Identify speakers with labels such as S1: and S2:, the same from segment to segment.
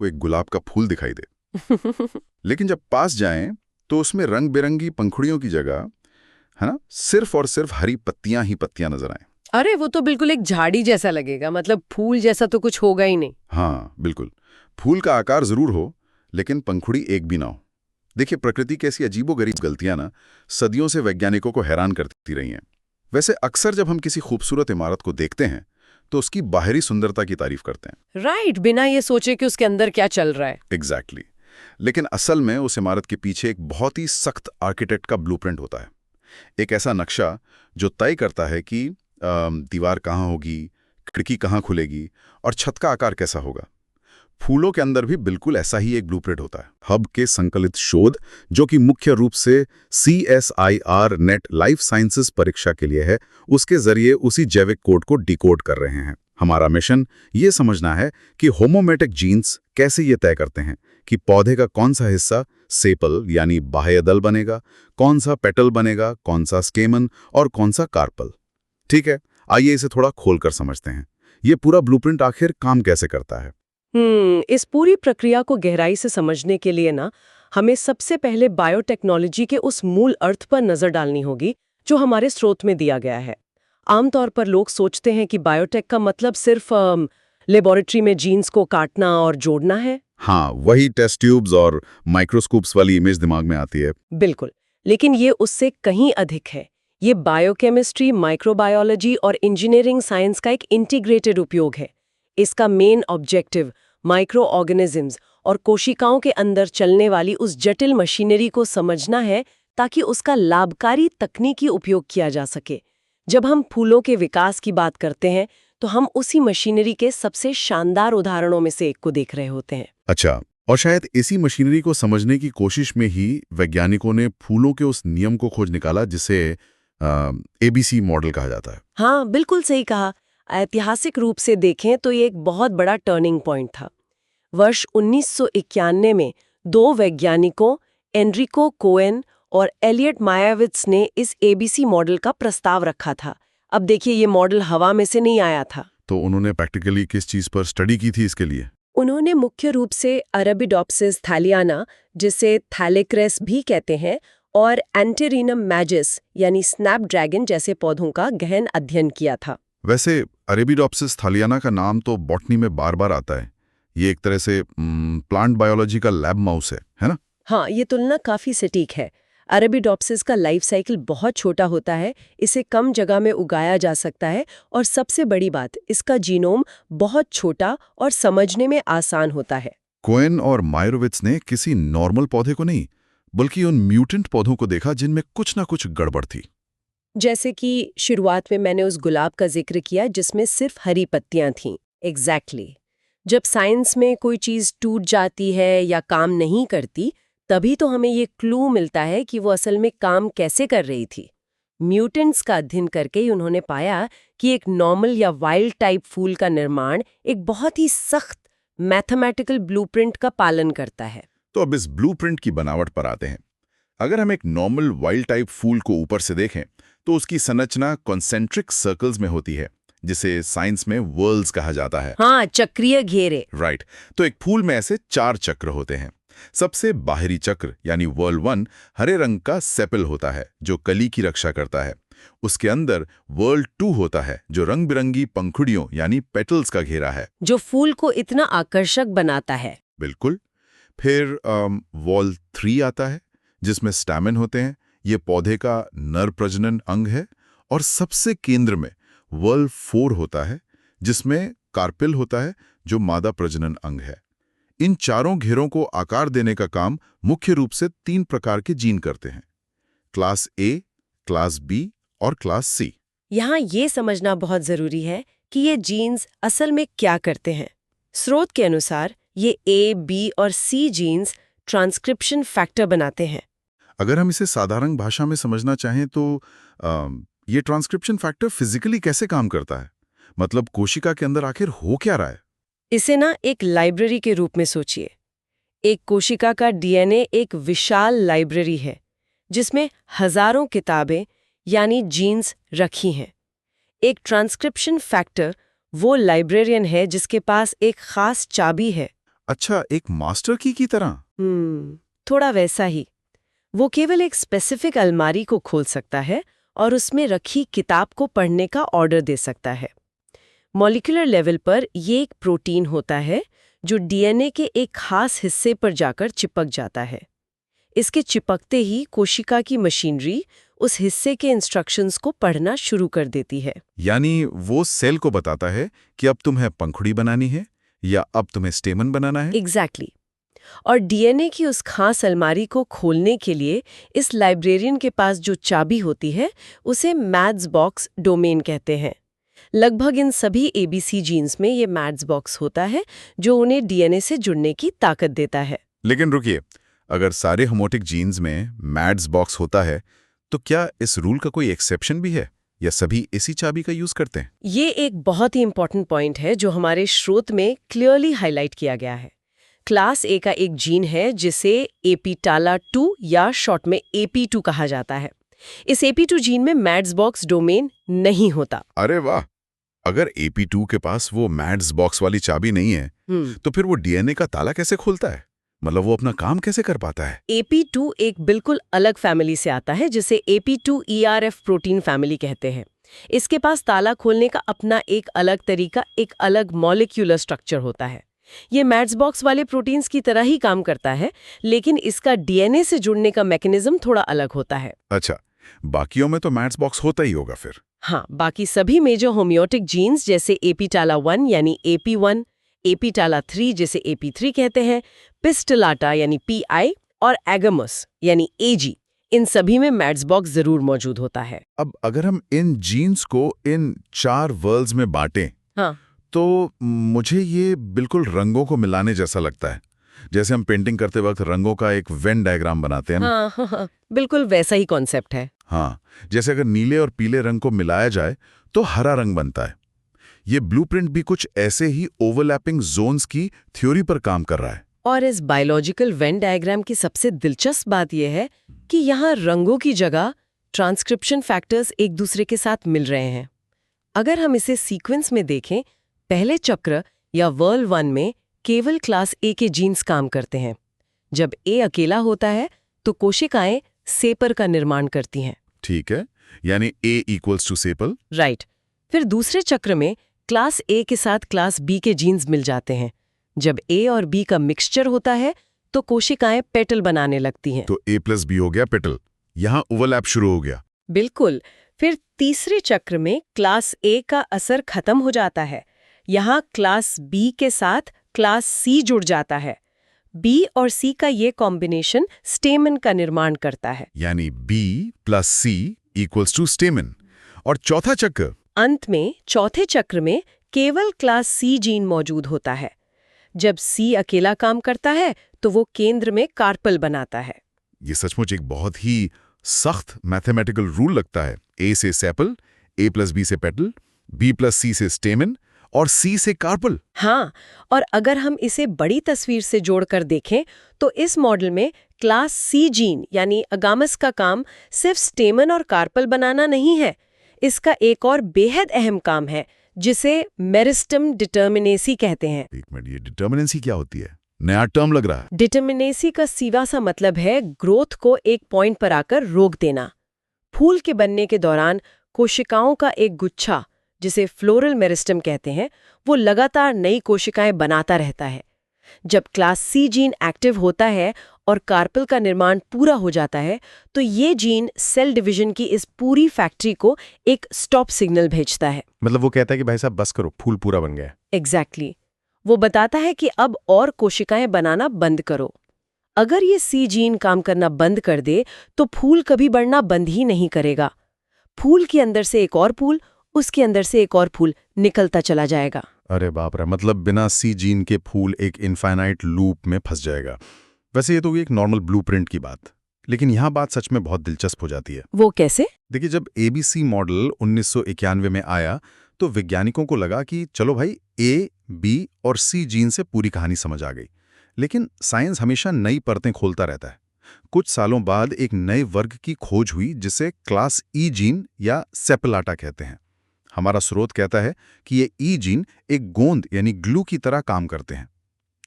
S1: वो एक गुलाब का फूल दिखाई दे। लेकिन जब पास जाएं तो उसमें रंग बिरंगी पंखुड़ियों की जगह, है ना, सिर्फ और सिर्फ हरी पत्तियां ही पत्तियां नजर आएं।
S2: अरे वो तो बिल्कुल एक झाड़ी जैसा लगेगा, मतलब फूल जैसा तो कुछ होगा ही नहीं।
S1: हाँ बिल्कुल, फूल का आकार जरूर हो लेकिन पंखुड़ी एक भी ना हो। देखिए, प्रकृति की ऐसी अजीबोगरीब गलतियां ना सदियों से वैज्ञानिकों को हैरान करती रही हैं। वैसे अक्सर जब हम किसी खूबसूरत इमारत को देखते हैं तो उसकी बाहरी सुंदरता की तारीफ करते हैं।
S2: राइट, बिना ये सोचे कि उसके अंदर क्या चल रहा है।
S1: एग्जैक्टली लेकिन असल में उस इमारत के पीछे एक बहुत ही सख्त आर्किटेक्ट का ब्लूप्रिंट होता है। एक ऐसा नक्शा जो तय करता है कि दीवार कहाँ होगी, खिड़की कहाँ खुलेगी और छत का आकार कैसा होगा। फूलों के अंदर भी बिल्कुल ऐसा ही एक ब्लूप्रिंट होता है। हब के संकलित शोध, जो कि मुख्य रूप से CSIR नेट लाइफ साइंसेस परीक्षा के लिए है, उसके जरिए उसी जैविक कोड को डिकोड कर रहे हैं। हमारा मिशन ये समझना है कि होमोमेटिक जीन्स कैसे ये तय करते हैं कि पौधे का कौन सा हिस्सा सेपल यानी बाह्य दल बनेगा, कौन सा पेटल बनेगा, कौन सा स्केमन और कौन सा कार्पल। ठीक है, आइए इसे थोड़ा खोलकर समझते हैं। ये पूरा ब्लूप्रिंट आखिर काम कैसे करता है।
S2: इस पूरी प्रक्रिया को गहराई से समझने के लिए ना हमें सबसे पहले बायोटेक्नोलॉजी के उस मूल अर्थ पर नजर डालनी होगी जो हमारे स्रोत में दिया गया है। आमतौर पर लोग सोचते हैं कि बायोटेक का मतलब सिर्फ लेबोरेटरी में जीन्स को काटना और जोड़ना है।
S1: हाँ, वही टेस्ट ट्यूब्स और माइक्रोस्कोप्स वाली इमेज दिमाग में आती है।
S2: बिल्कुल, लेकिन ये उससे कहीं अधिक है। ये बायोकेमिस्ट्री, माइक्रोबायोलॉजी और इंजीनियरिंग साइंस का एक इंटीग्रेटेड उपयोग है। इसका मेन ऑब्जेक्टिव माइक्रो ऑर्गेनिजम्स और कोशिकाओं के अंदर चलने वाली उस जटिल मशीनरी को समझना है ताकि उसका लाभकारी तकनीकी उपयोग किया जा सके। जब हम फूलों के विकास की बात करते हैं तो हम उसी मशीनरी के सबसे शानदार उदाहरणों में से एक को देख रहे होते हैं।
S1: अच्छा, और शायद इसी मशीनरी को समझने की कोशिश में ही वैज्ञानिकों ने फूलों के उस नियम को खोज निकाला जिसे ABC मॉडल कहा जाता है।
S2: हाँ, बिल्कुल सही कहा। ऐतिहासिक रूप से देखें तो ये एक बहुत बड़ा टर्निंग पॉइंट था। वर्ष 1991 में दो वैज्ञानिकों एनरिको कोएन और एलियट मायाविट्स ने इस ABC मॉडल का प्रस्ताव रखा था। अब देखिए, ये मॉडल हवा में से नहीं आया था।
S1: तो उन्होंने प्रैक्टिकली किस चीज पर स्टडी की थी इसके लिए?
S2: उन्होंने मुख्य रूप से अरबिडोप्सिस थैलियाना, जिसे थैलेक्रेस भी कहते हैं, और एंटेरिनम मैजिस यानी स्नैपड्रैगन जैसे पौधों का गहन अध्ययन किया था।
S1: वैसे अरेबिडोप्सिस थालियाना का नाम तो बॉटनी में बार बार आता है। ये एक तरह से प्लांट बायोलॉजी का लैब माउस है ना?
S2: हाँ, ये तुलना काफी सटीक है। अरबिडोप्सिस का लाइफ साइकिल बहुत छोटा होता है, इसे कम जगह में उगाया जा सकता है और सबसे बड़ी बात, इसका जीनोम बहुत छोटा और समझने में आसान होता है।
S1: कोएन और मायरोविट्स ने किसी नॉर्मल पौधे को नहीं, बल्कि उन म्यूटेंट पौधों को देखा जिनमें कुछ ना कुछ गड़बड़ थी।
S2: जैसे कि शुरुआत में मैंने उस गुलाब का जिक्र किया जिसमें सिर्फ हरी पत्तियां थीं। एग्जैक्टली। जब साइंस में कोई चीज टूट जाती है या काम नहीं करती, तभी तो हमें ये क्लू मिलता है कि वो असल में काम कैसे कर रही थी। म्यूटेंट्स का अध्ययन करके ही उन्होंने पाया कि एक नॉर्मल या वाइल्ड टाइप फूल का निर्माण एक बहुत ही सख्त मैथमेटिकल ब्लूप्रिंट का पालन करता है।
S1: तो अब इस ब्लूप्रिंट की बनावट पर आते हैं। अगर हम एक नॉर्मल वाइल्ड टाइप फूल को ऊपर से देखें तो उसकी संरचना कॉन्सेंट्रिक सर्कल्स में होती है, जिसे साइंस में व्हर्ल्स कहा जाता है।
S2: हाँ, चक्रीय घेरे।
S1: राइट। तो एक फूल में ऐसे 4 चक्र होते हैं। सबसे बाहरी चक्र यानी व्हर्ल 1 हरे रंग का सेपल होता है जो कली की रक्षा करता है। उसके अंदर व्हर्ल 2 होता है जो रंग बिरंगी पंखुड़ियों यानी पेटल्स का घेरा है,
S2: जो फूल को इतना आकर्षक बनाता है।
S1: बिल्कुल। फिर व्हर्ल 3 आता है जिसमें स्टैमेन होते हैं, ये पौधे का नर प्रजनन अंग है। और सबसे केंद्र में व्हर्ल 4 होता है जिसमें कार्पेल होता है जो मादा प्रजनन अंग है। इन चारों घेरों को आकार देने का काम मुख्य रूप से 3 प्रकार के जीन करते हैं, क्लास A, क्लास B और क्लास C।
S2: यहाँ ये समझना बहुत जरूरी है कि ये जीन्स असल में क्या करते हैं। स्रोत के अनुसार ये A, B और C जीन्स ट्रांसक्रिप्शन फैक्टर बनाते हैं।
S1: अगर हम इसे साधारण भाषा में समझना चाहें तो ये ट्रांसक्रिप्शन फैक्टर फिजिकली कैसे काम करता है? मतलब कोशिका के अंदर आखिर हो क्या रहा है?
S2: इसे ना एक लाइब्रेरी के रूप में सोचिए। एक कोशिका का DNA एक विशाल लाइब्रेरी है जिसमें हजारों किताबें यानी जीन्स रखी हैं। एक ट्रांसक्रिप्शन फैक्टर वो लाइब्रेरियन है जिसके पास एक खास चाबी है।
S1: अच्छा, एक मास्टर की तरह।
S2: थोड़ा वैसा ही। वो केवल एक स्पेसिफिक अलमारी को खोल सकता है और उसमें रखी किताब को पढ़ने का ऑर्डर दे सकता है। मॉलिक्यूलर लेवल पर ये एक प्रोटीन होता है जो डीएनए के एक खास हिस्से पर जाकर चिपक जाता है। इसके चिपकते ही कोशिका की मशीनरी उस हिस्से के इंस्ट्रक्शंस को पढ़ना शुरू कर देती है।
S1: यानी वो सेल को बताता है कि अब तुम्हें पंखुड़ी बनानी है या अब तुम्हें स्टेमन बनाना है।
S2: एग्जैक्टली। और डीएनए की उस खास अलमारी को खोलने के लिए इस लाइब्रेरियन के पास जो चाबी होती है उसे मैड्स बॉक्स डोमेन कहते हैं। लगभग इन सभी एबीसी जीन्स में ये मैड्स बॉक्स होता है जो उन्हें डीएनए से जुड़ने की ताकत देता है।
S1: लेकिन रुकिए, अगर सारे होमोटिक जीन्स में मैड्स बॉक्स होता है तो क्या इस रूल का कोई एक्सेप्शन भी है या सभी इसी चाबी का यूज करते हैं?
S2: ये एक बहुत ही इंपॉर्टेंट पॉइंट है जो हमारे स्रोत में क्लियरली हाईलाइट किया गया है। क्लास ए का एक जीन है जिसे एपीटाला2 या शॉर्ट में AP2 कहा जाता है। इस AP2 जीन में मैड्स बॉक्स डोमेन नहीं होता।
S1: अरे वाह! अगर AP2 के पास वो मैड्स बॉक्स वाली चाबी नहीं है तो फिर वो डीएनए का ताला कैसे खोलता है? मतलब वो अपना काम कैसे कर पाता है?
S2: AP2 एक बिल्कुल अलग फैमिली से आता है जिसे AP2ERF प्रोटीन फैमिली कहते हैं। इसके पास ताला खोलने का अपना एक अलग तरीका, एक अलग मॉलिक्यूलर स्ट्रक्चर होता है। ये मैड्स बॉक्स वाले प्रोटीन्स की तरह ही काम करता है, लेकिन इसका डीएनए से जुड़ने का मैकेनिज्म थोड़ा अलग होता है।
S1: अच्छा, बाकियों में तो मैड्स बॉक्स होता ही होगा फिर।
S2: हाँ, बाकी सभी मेजर होम्योटिक जीन्स जैसे एपीटाला1 यानी AP1, एपीटाला3 जिसे AP3 कहते हैं, पिस्टलाटा यानी PI और एगामस यानी AG, इन सभी में मैड्स बॉक्स जरूर मौजूद होता है।
S1: अब अगर हम इन जीन्स को इन 4 वर्ल्ड्स में बांटें
S2: हाँ,
S1: तो मुझे ये बिल्कुल रंगों को मिलाने जैसा लगता है। जैसे हम पेंटिंग करते वक्त रंगों का एक वेन डायग्राम बनाते हैं ना।
S2: हाँ, बिल्कुल वैसा ही कॉन्सेप्ट है।
S1: हाँ, जैसे अगर नीले और पीले रंग को मिलाया जाए तो हरा रंग बनता है। ये ब्लूप्रिंट भी कुछ ऐसे ही ओवरलैपिंग जोन्स की थ्योरी पर काम कर रहा है।
S2: और इस बायोलॉजिकल वेन डायग्राम की सबसे दिलचस्प बात यह है कि यहाँ रंगों की जगह ट्रांसक्रिप्शन फैक्टर्स एक दूसरे के साथ मिल रहे हैं। अगर हम इसे सीक्वेंस में देखें, पहले चक्र या वर्ल्ड 1 में केवल क्लास ए के जीन्स काम करते हैं। जब ए अकेला होता है तो कोशिकाएं सेपर का निर्माण करती हैं।
S1: ठीक है, यानी A equals to sepal.
S2: Right. फिर दूसरे चक्र में क्लास ए के साथ क्लास बी के जीन्स मिल जाते हैं। जब ए और बी का मिक्सचर होता है तो कोशिकाएं पेटल बनाने लगती हैं।
S1: तो A+B हो गया पेटल। यहाँ ओवरलैप शुरू हो गया।
S2: बिल्कुल। फिर तीसरे चक्र में क्लास ए का असर खत्म हो जाता है। यहाँ क्लास बी के साथ क्लास सी जुड़ जाता है। बी और सी का ये कॉम्बिनेशन स्टेमन का निर्माण करता है।
S1: यानी B+C इक्वल्स टू स्टेमन। और चौथा चक्र?
S2: अंत में चौथे चक्र में केवल क्लास सी जीन मौजूद होता है। जब सी अकेला काम करता है तो वो केंद्र में कार्पल बनाता है।
S1: ये सचमुच एक बहुत ही सख्त मैथमेटिकल रूल लगता है। A से सेपल, A+B से पेटल, B+C से स्टेमन और C से कार्पल।
S2: हाँ, और अगर हम इसे बड़ी तस्वीर से जोड़कर देखें तो इस मॉडल में क्लास सी जीन यानी अगामस का काम सिर्फ स्टेमन और कार्पल बनाना नहीं है। इसका एक और बेहद अहम काम है जिसे मेरिस्टेम डिटर्मिनेसी कहते हैं।
S1: एक मिनट, ये डिटर्मिनेंसी क्या होती है? नया टर्म लग रहा है।
S2: डिटर्मिनेसी का सीधा सा मतलब है ग्रोथ को एक पॉइंट पर आकर रोक देना। फूल के बनने के दौरान कोशिकाओं का एक गुच्छा, जिसे फ्लोरल मेरिस्टेम कहते हैं, वो लगातार नई कोशिकाएं बनाता रहता है। जब क्लास सी जीन एक्टिव होता है और कार्पल का निर्माण पूरा हो जाता है तो ये जीन सेल डिवीजन की इस पूरी फैक्ट्री को एक स्टॉप सिग्नल भेजता है।
S3: मतलब वो कहता है कि भाई साहब बस करो, फूल पूरा बन गया।
S2: एग्जैक्टली। वो बताता है कि अब और कोशिकाएं बनाना बंद करो। अगर ये सी जीन काम करना बंद कर दे तो फूल कभी बढ़ना बंद ही नहीं करेगा। फूल के अंदर से एक और फूल, उसके अंदर से एक और फूल निकलता चला जाएगा।
S3: अरे बाप रे, मतलब बिना सी जीन के फूल एक इनफाइनाइट लूप में फंस जाएगा। वैसे ये तो एक नॉर्मल ब्लूप्रिंट की बात, लेकिन यहाँ बात सच में बहुत दिलचस्प हो जाती है।
S2: वो कैसे?
S3: देखिए, जब ABC मॉडल 1991 में आया तो वैज्ञानिकों को लगा कि चलो भाई A, B और C जीन से पूरी कहानी समझ आ गई। लेकिन साइंस हमेशा नई परतें खोलता रहता है। कुछ सालों बाद एक नए वर्ग की खोज हुई जिसे क्लास E जीन या सेपलाटा कहते हैं। हमारा स्रोत कहता है कि ये E जीन एक गोंद यानी ग्लू की तरह काम करते हैं।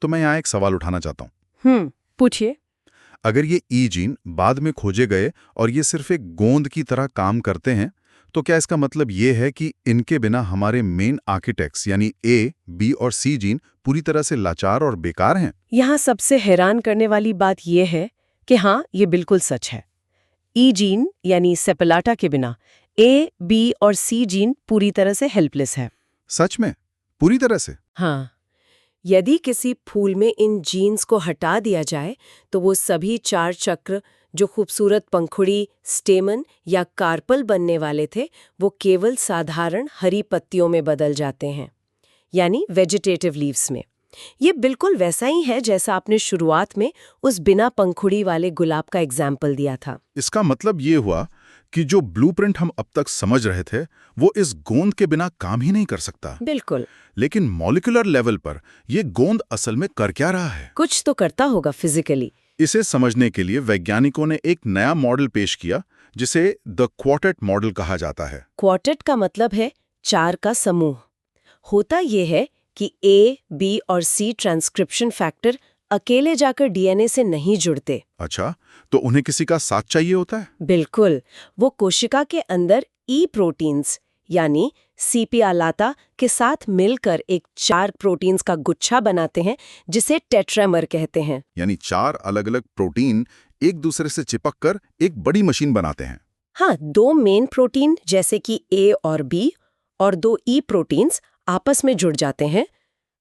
S3: तो मैं यहाँ एक सवाल उठाना चाहता हूँ।
S2: पूछिए।
S3: अगर ये ई जीन बाद में खोजे गए और ये सिर्फ एक गोंद की तरह काम करते हैं, तो क्या इसका मतलब ये है कि इनके बिना हमारे मेन आर्किटेक्ट्स यानी ए, बी और सी जीन पूरी तरह से लाचार और बेकार हैं?
S2: यहाँ सबसे हैरान करने वाली बात यह है कि हाँ, ये बिल्कुल सच है। ई जीन यानी सेपलाटा के बिना ए, बी और सी जीन पूरी तरह से हेल्पलेस है।
S3: सच में? पूरी तरह से?
S2: हाँ, यदि किसी फूल में इन जीन्स को हटा दिया जाए तो वो सभी 4 चक्र जो खूबसूरत पंखुड़ी, स्टेमन या कार्पल बनने वाले थे, वो केवल साधारण हरी पत्तियों में बदल जाते हैं, यानी वेजिटेटिव लीव्स में। ये बिल्कुल वैसा ही है जैसा आपने शुरुआत में उस बिना पंखुड़ी वाले गुलाब का एग्जाम्पल दिया था।
S1: इसका मतलब ये हुआ कि जो ब्लूप्रिंट हम अब तक समझ रहे थे वो इस गोंद के बिना काम ही नहीं कर सकता।
S2: बिल्कुल।
S1: लेकिन मॉलिक्यूलर लेवल पर ये गोंद असल में कर क्या रहा है?
S2: कुछ तो करता होगा फिजिकली।
S1: इसे समझने के लिए वैज्ञानिकों ने एक नया मॉडल पेश किया जिसे द क्वार्टेट मॉडल कहा जाता है।
S2: क्वार्टेट का मतलब है 4 का समूह। होता ये है कि ए, बी और सी ट्रांसक्रिप्शन फैक्टर अकेले जाकर डीएनए से नहीं जुड़ते।
S1: अच्छा, तो उन्हें किसी का साथ चाहिए होता है?
S2: बिल्कुल। वो कोशिका के अंदर ई प्रोटीन्स यानी सीपियालाता के साथ मिलकर एक 4 प्रोटीन्स का गुच्छा बनाते हैं जिसे टेट्रामर कहते हैं।
S1: यानी 4 अलग-अलग प्रोटीन एक दूसरे से चिपक कर एक बड़ी मशीन बनाते हैं।
S2: हाँ, 2 मेन प्रोटीन जैसे कि ए और बी और 2 ई प्रोटीन्स आपस में जुड़ जाते हैं।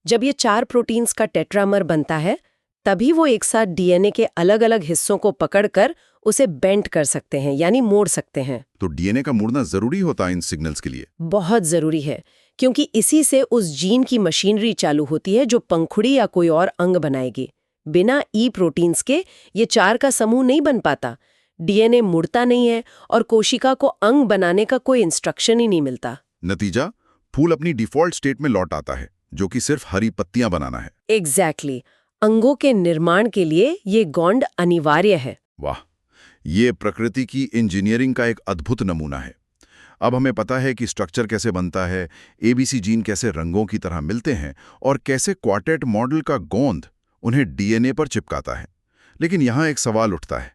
S2: जब ये 4 प्रोटीन्स का टेट्रामर बनता है, तभी वो एक साथ डीएनए के अलग-अलग हिस्सों को पकड़कर उसे बेंड कर सकते हैं, यानी मोड़ सकते हैं।
S1: तो डीएनए का मुड़ना जरूरी होता है इन सिग्नल्स के लिए?
S2: बहुत जरूरी है, क्योंकि इसी से उस जीन की मशीनरी चालू होती है जो पंखुड़ी या कोई और अंग बनाएगी। बिना ई प्रोटीन्स के ये 4 का समूह नहीं बन पाता, डीएनए मुड़ता नहीं है और कोशिका को अंग बनाने का कोई इंस्ट्रक्शन ही नहीं मिलता।
S1: नतीजा, फूल अपनी डिफॉल्ट स्टेट में लौट आता है, जो कि सिर्फ हरी पत्तियां बनाना है।
S2: एग्जैक्टली। अंगों के निर्माण के लिए ये गॉन्ड अनिवार्य है।
S1: वाह, ये प्रकृति की इंजीनियरिंग का एक अद्भुत नमूना है। अब हमें पता है कि स्ट्रक्चर कैसे बनता है, एबीसी जीन कैसे रंगों की तरह मिलते हैं और कैसे क्वार्टेट मॉडल का गोंद उन्हें डीएनए पर चिपकाता है। लेकिन यहाँ एक सवाल उठता है,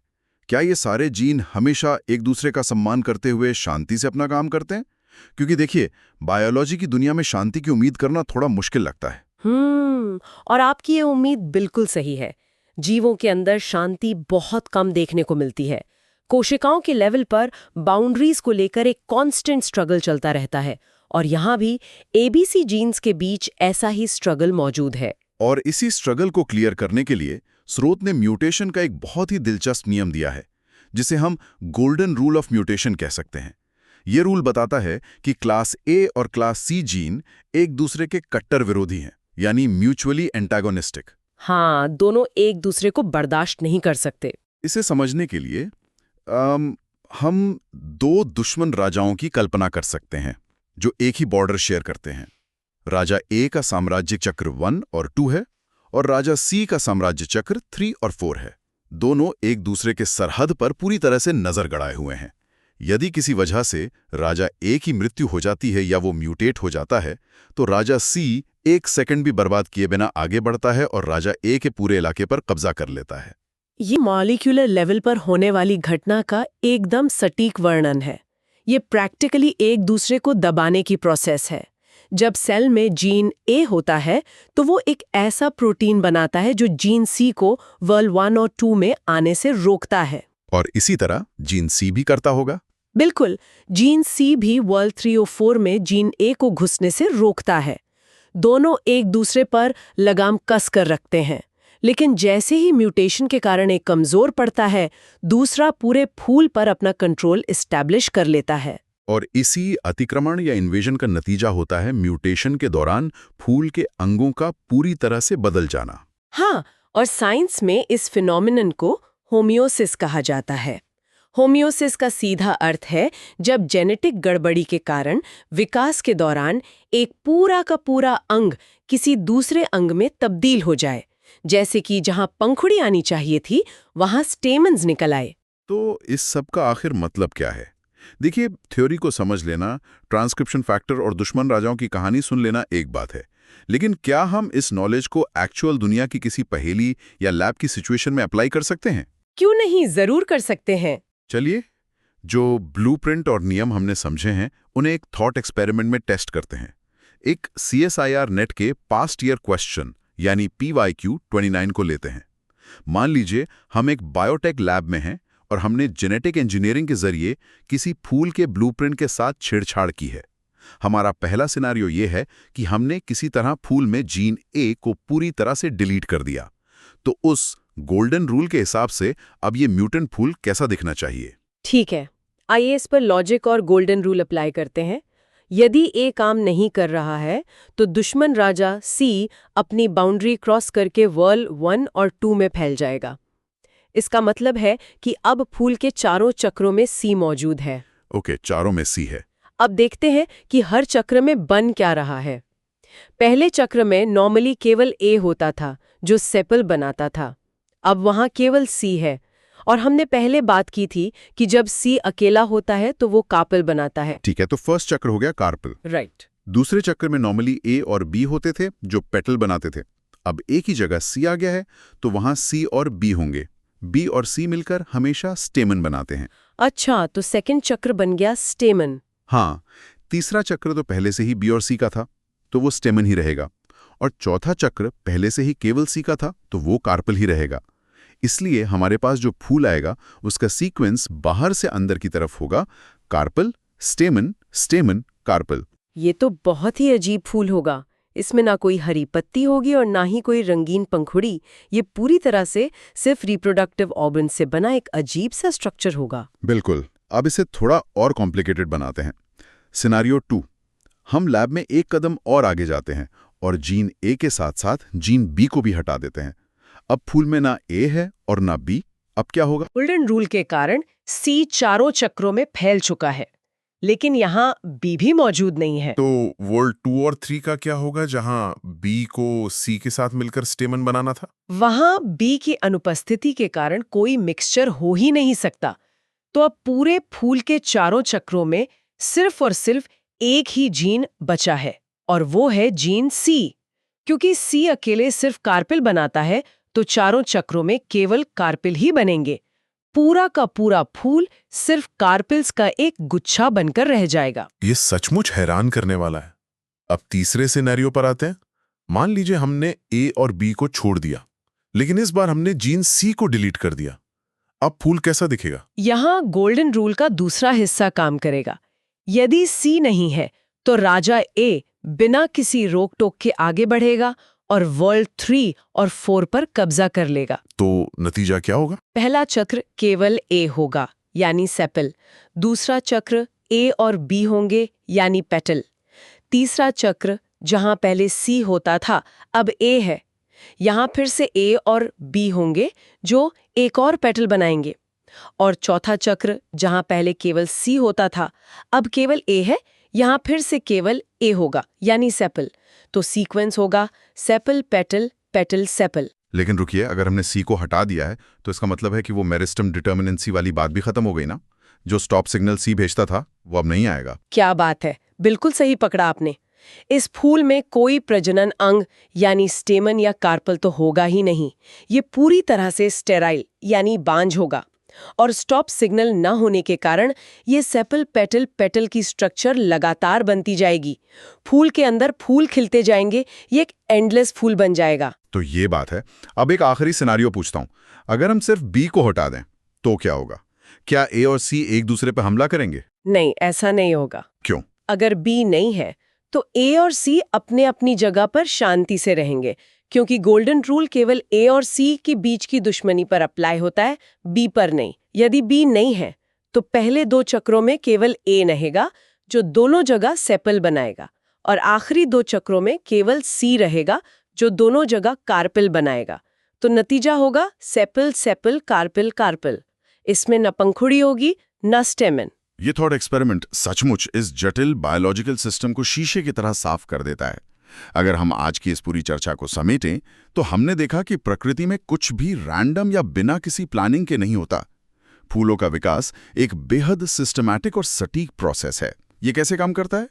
S1: क्या ये सारे जीन हमेशा एक दूसरे का सम्मान करते हुए शांति से अपना काम करते हैं? क्योंकि देखिए, बायोलॉजी की दुनिया में शांति की उम्मीद करना थोड़ा मुश्किल लगता है।
S2: और आपकी ये उम्मीद बिल्कुल सही है। जीवों के अंदर शांति बहुत कम देखने को मिलती है। कोशिकाओं के लेवल पर बाउंड्रीज को लेकर एक कांस्टेंट स्ट्रगल चलता रहता है और यहाँ भी एबीसी जीन्स के बीच ऐसा ही स्ट्रगल मौजूद है।
S1: और इसी स्ट्रगल को क्लियर करने के लिए स्रोत ने म्यूटेशन का एक बहुत ही दिलचस्प नियम दिया है, जिसे हम गोल्डन रूल ऑफ म्यूटेशन कह सकते हैं। ये रूल बताता है कि क्लास ए और क्लास सी जीन एक दूसरे के कट्टर विरोधी हैं, यानी म्यूचुअली एंटागोनिस्टिक।
S2: हाँ, दोनों एक दूसरे को बर्दाश्त नहीं कर सकते।
S1: इसे समझने के लिए हम 2 दुश्मन राजाओं की कल्पना कर सकते हैं जो एक ही बॉर्डर शेयर करते हैं। राजा ए का साम्राज्य चक्र 1 और 2 है और राजा सी का साम्राज्य चक्र 3 और 4 है। दोनों एक दूसरे के सरहद पर पूरी तरह से नजर गड़ाए हुए हैं। यदि किसी वजह से राजा ए की मृत्यु हो जाती है या वो म्यूटेट हो जाता है, तो राजा सी 1 सेकंड भी बर्बाद किए बिना आगे बढ़ता है और राजा ए के पूरे इलाके पर कब्जा कर लेता है।
S2: ये मॉलिक्यूलर लेवल पर होने वाली घटना का एकदम सटीक वर्णन है। ये प्रैक्टिकली एक दूसरे को दबाने की प्रोसेस है। जब सेल में जीन ए होता है तो वो एक ऐसा प्रोटीन बनाता है जो जीन सी को वर्ल्ड 1 और 2 में आने से रोकता है।
S1: और इसी तरह जीन सी भी करता होगा?
S2: बिल्कुल, जीन सी भी वर्ल्ड 3 और 4 में जीन ए को घुसने से रोकता है। दोनों एक दूसरे पर लगाम कस कर रखते हैं, लेकिन जैसे ही म्यूटेशन के कारण एक कमजोर पड़ता है, दूसरा पूरे फूल पर अपना कंट्रोल एस्टैब्लिश कर लेता है।
S1: और इसी अतिक्रमण या इन्वेजन का नतीजा होता है म्यूटेशन के दौरान फूल के अंगों का पूरी तरह से बदल जाना।
S2: हाँ, और साइंस में इस फिनोमिनन को होमियोसिस कहा जाता है। होमियोसिस का सीधा अर्थ है जब जेनेटिक गड़बड़ी के कारण विकास के दौरान एक पूरा का पूरा अंग किसी दूसरे अंग में तब्दील हो जाए, जैसे कि जहां पंखुड़ी आनी चाहिए थी वहां स्टेमन्स निकल आए।
S1: तो इस सब का आखिर मतलब क्या है? देखिए, थ्योरी को समझ लेना, ट्रांसक्रिप्शन फैक्टर और दुश्मन राजाओं की कहानी सुन लेना एक बात है, लेकिन क्या हम इस नॉलेज को एक्चुअल दुनिया की किसी पहेली या लैब की सिचुएशन में अप्लाई कर सकते हैं?
S2: क्यों नहीं, जरूर कर सकते हैं।
S1: चलिए, जो ब्लूप्रिंट और नियम हमने समझे हैं उन्हें एक थॉट एक्सपेरिमेंट में टेस्ट करते हैं। एक CSIR नेट के पास्ट ईयर क्वेश्चन यानी PYQ 29 को लेते हैं। मान लीजिए हम एक बायोटेक लैब में हैं और हमने जेनेटिक इंजीनियरिंग के जरिए किसी फूल के ब्लूप्रिंट के साथ छेड़छाड़ की है। हमारा पहला सिनेरियो ये है कि हमने किसी तरह फूल में जीन A को पूरी तरह से डिलीट कर दिया। तो उस गोल्डन रूल के हिसाब से अब ये म्यूटेंट फूल कैसा दिखना चाहिए?
S2: ठीक है, आइए इस पर लॉजिक और गोल्डन रूल अप्लाई करते हैं। यदि ए काम नहीं कर रहा है तो दुश्मन राजा सी अपनी बाउंड्री क्रॉस करके वर्ल्ड 1 और 2 में फैल जाएगा। इसका मतलब है कि अब फूल के चारों चक्रों में सी मौजूद है।
S1: ओके, चारों में C है।
S2: अब देखते हैं कि हर चक्र में बन क्या रहा है। पहले चक्र में नॉर्मली केवल ए होता था जो सेपल बनाता था। अब वहां केवल सी है और हमने पहले बात की थी कि जब सी अकेला होता है तो वो कार्पेल बनाता है।
S1: ठीक है, तो फर्स्ट चक्र हो गया कार्पेल।
S2: राइट।
S1: दूसरे चक्र में नॉर्मली A और B होते थे जो पेटल बनाते थे। अब A की जगह C आ गया है तो वहां C और B होंगे। B और C मिलकर हमेशा स्टेमन बनाते हैं।
S2: अच्छा, तो सेकंड चक्र बन गया स्टेमन।
S1: हाँ, तीसरा चक्र तो पहले से ही B और C का था तो वो स्टेमन ही रहेगा, और चौथा चक्र पहले से ही केवल C का था तो वो कार्पेल ही रहेगा। इसलिए हमारे पास जो फूल आएगा उसका सीक्वेंस बाहर से अंदर की तरफ होगा, कार्पेल, स्टेमन, स्टेमन, कार्पेल।
S2: ये तो बहुत ही अजीब फूल होगा। इसमें ना कोई हरी पत्ती होगी और ना ही कोई रंगीन पंखुड़ी। ये पूरी तरह से सिर्फ रिप्रोडक्टिव ऑर्गन से बना एक अजीब सा स्ट्रक्चर होगा।
S1: बिल्कुल। अब इसे थोड़ा और कॉम्प्लिकेटेड बनाते हैं। सिनेरियो 2, हम लैब में एक कदम और आगे जाते हैं और जीन A के साथ साथ जीन B को भी हटा देते हैं। अब फूल में ना A है और ना B। अब क्या होगा?
S2: गोल्डन रूल के कारण सी चारों चक्रों में फैल चुका है, लेकिन यहाँ बी भी मौजूद नहीं है।
S4: तो वर्ल्ड 2 और 3 का क्या होगा जहां बी को सी के साथ मिलकर स्टेमन बनाना था?
S2: वहां बी की अनुपस्थिति के कारण कोई मिक्सचर हो ही नहीं सकता। तो अब पूरे फूल के चारों चक्रों में सिर्फ और सिर्फ एक ही जीन बचा है और वो है जीन सी। क्योंकि सी अकेले सिर्फ कार्पेल बनाता है तो चारों चक्रों में केवल कार्पेल ही बनेंगे। पूरा का पूरा फूल सिर्फ कार्पेल्स का एक गुच्छा बनकर रह जाएगा।
S4: ये सचमुच हैरान करने वाला है। अब तीसरे सिनेरियो पर आते हैं। मान लीजिए हमने ए और बी को छोड़ दिया, लेकिन इस बार हमने जीन सी को डिलीट कर दिया। अब फूल कैसा दिखेगा?
S2: यहाँ गोल्डन रूल का दूसरा हिस्सा काम करेगा। यदि सी नहीं है तो राजा ए बिना किसी रोक टोक के आगे बढ़ेगा और वर्ल्ड 3 और 4 पर कब्जा कर लेगा।
S4: तो नतीजा क्या होगा?
S2: पहला चक्र केवल ए होगा यानी सेपल। दूसरा चक्र ए और बी होंगे यानी पेटल। तीसरा चक्र जहां पहले सी होता था अब ए है। यहां फिर से ए और बी होंगे जो एक और पेटल बनाएंगे। और चौथा चक्र जहां पहले केवल सी होता था अब केवल ए है। यहां फिर से केवल ए होगा यानी सेपल। तो सीक्वेंस होगा सेपल पेटल पेटल सेपल।
S1: लेकिन रुकिए, अगर हमने C को हटा दिया है तो इसका मतलब है कि वो मेरिस्टम डिटर्मिनेंसी वाली बात भी खत्म हो गई ना? जो स्टॉप सिग्नल C भेजता था वो अब नहीं आएगा।
S2: क्या बात है, बिल्कुल सही पकड़ा आपने। इस फूल में कोई प्रजनन अंग यानी स्टेमन या कार्पल तो होगा ही नहीं। ये पूरी तरह से स्टेराइल यानी बांझ होगा। और स्टॉप सिग्नल न होने के कारण ये सेपल पेटल पेटल की स्ट्रक्चर लगातार बनती जाएगी। फूल के अंदर फूल खिलते जाएंगे। ये एक एंडलेस फूल बन जाएगा।
S1: तो ये बात है। अब एक आखिरी सिनेरियो पूछता हूं। अगर हम सिर्फ B को हटा दें तो क्या होगा? क्या A और C एक दूसरे पर हमला करेंगे?
S2: नहीं, ऐसा नहीं होगा।
S1: क्यों?
S2: अगर बी नहीं है तो ए और सी अपने अपनी जगह पर शांति से रहेंगे, क्योंकि गोल्डन रूल केवल ए और सी के बीच की दुश्मनी पर अप्लाई होता है, बी पर नहीं। यदि बी नहीं है तो पहले दो चक्रों में केवल ए रहेगा जो दोनों जगह सेपल बनाएगा, और आखिरी दो चक्रों में केवल सी रहेगा जो दोनों जगह कार्पेल बनाएगा। तो नतीजा होगा सेपल सेपल कार्पेल कार्पेल। इसमें न पंखुड़ी होगी न स्टेमन।
S1: ये थॉट एक्सपेरिमेंट सचमुच इस जटिल बायोलॉजिकल सिस्टम को शीशे की तरह साफ कर देता है। अगर हम आज की इस पूरी चर्चा को समेटें तो हमने देखा कि प्रकृति में कुछ भी रैंडम या बिना किसी प्लानिंग के नहीं होता। फूलों का विकास एक बेहद सिस्टमैटिक और सटीक प्रोसेस है। ये कैसे काम करता है?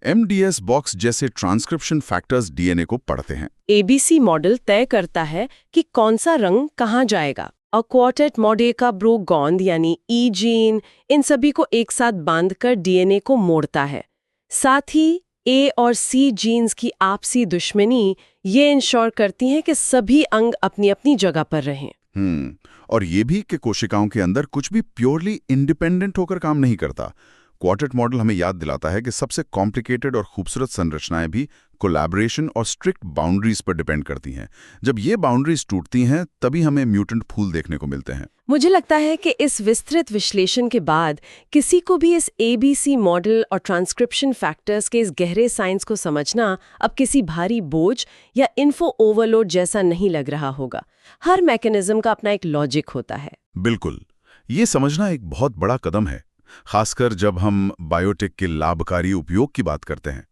S1: MDS बॉक्स जैसे ट्रांसक्रिप्शन फैक्टर्स डीएनए को पढ़ते हैं।
S2: ABC मॉडल तय करता है कि कौन सा रंग कहाँ जाएगा। और क्वार्टेट मॉडल का ब्रो गोंद यानी ई जीन इन सभी को एक साथ बांधकर डीएनए को मोड़ता है। साथ ही A और C जीन्स की आपसी दुश्मनी ये इंश्योर करती है कि सभी अंग अपनी अपनी जगह पर रहें।
S1: और ये भी कि कोशिकाओं के अंदर कुछ भी प्योरली इंडिपेंडेंट होकर काम नहीं करता। क्वार्टेट मॉडल हमें याद दिलाता है कि सबसे कॉम्प्लिकेटेड और खूबसूरत संरचनाएं भी कोलैबोरेशन और स्ट्रिक्ट बाउंड्रीज पर डिपेंड करती हैं। जब ये बाउंड्रीज टूटती हैं तभी हमें म्यूटेंट फूल देखने को मिलते हैं।
S2: मुझे लगता है कि इस विस्तृत विश्लेषण के बाद किसी को भी इस ABC मॉडल और ट्रांसक्रिप्शन फैक्टर्स के इस गहरे साइंस को समझना अब किसी भारी बोझ या इन्फो ओवरलोड जैसा नहीं लग रहा होगा। हर मैकेनिज्म का अपना एक लॉजिक होता है।
S1: बिल्कुल, ये समझना एक बहुत बड़ा कदम है, खासकर जब हम बायोटेक के लाभकारी उपयोग की बात करते हैं।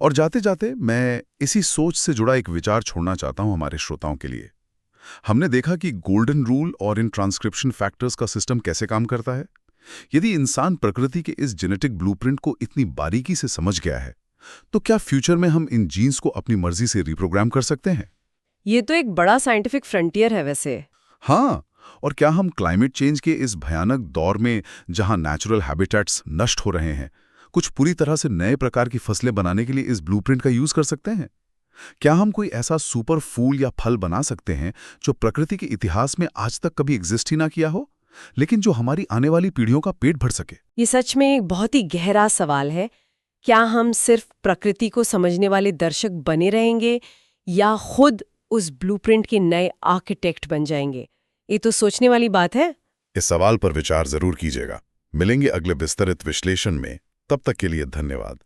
S1: और जाते जाते मैं इसी सोच से जुड़ा एक विचार छोड़ना चाहता हूं हमारे श्रोताओं के लिए। हमने देखा कि गोल्डन रूल और इन ट्रांसक्रिप्शन फैक्टर्स का सिस्टम कैसे काम करता है। यदि इंसान प्रकृति के इस जेनेटिक ब्लूप्रिंट को इतनी बारीकी से समझ गया है, तो क्या फ्यूचर में हम इन जीन्स को अपनी मर्जी से रिप्रोग्राम कर सकते हैं?
S2: ये तो एक बड़ा साइंटिफिक फ्रंटियर है वैसे।
S1: हाँ, और क्या हम क्लाइमेट चेंज के इस भयानक दौर में जहां नेचुरल हैबिटेट्स नष्ट हो रहे हैं, कुछ पूरी तरह से नए प्रकार की फसलें बनाने के लिए इस ब्लूप्रिंट का यूज कर सकते हैं? क्या हम कोई ऐसा सुपर फूल या फल बना सकते हैं जो प्रकृति के इतिहास में आज तक कभी एग्जिस्ट ही ना किया हो, लेकिन जो हमारी आने वाली पीढ़ियों का पेट भर सके?
S2: ये सच में एक बहुत ही गहरा सवाल है। क्या हम सिर्फ प्रकृति को समझने वाले दर्शक बने रहेंगे या खुद उस ब्लूप्रिंट के नए आर्किटेक्ट बन जाएंगे? ये तो सोचने वाली बात है।
S1: इस सवाल पर विचार जरूर कीजिएगा। मिलेंगे अगले विस्तृत विश्लेषण में। तब तक के लिए धन्यवाद।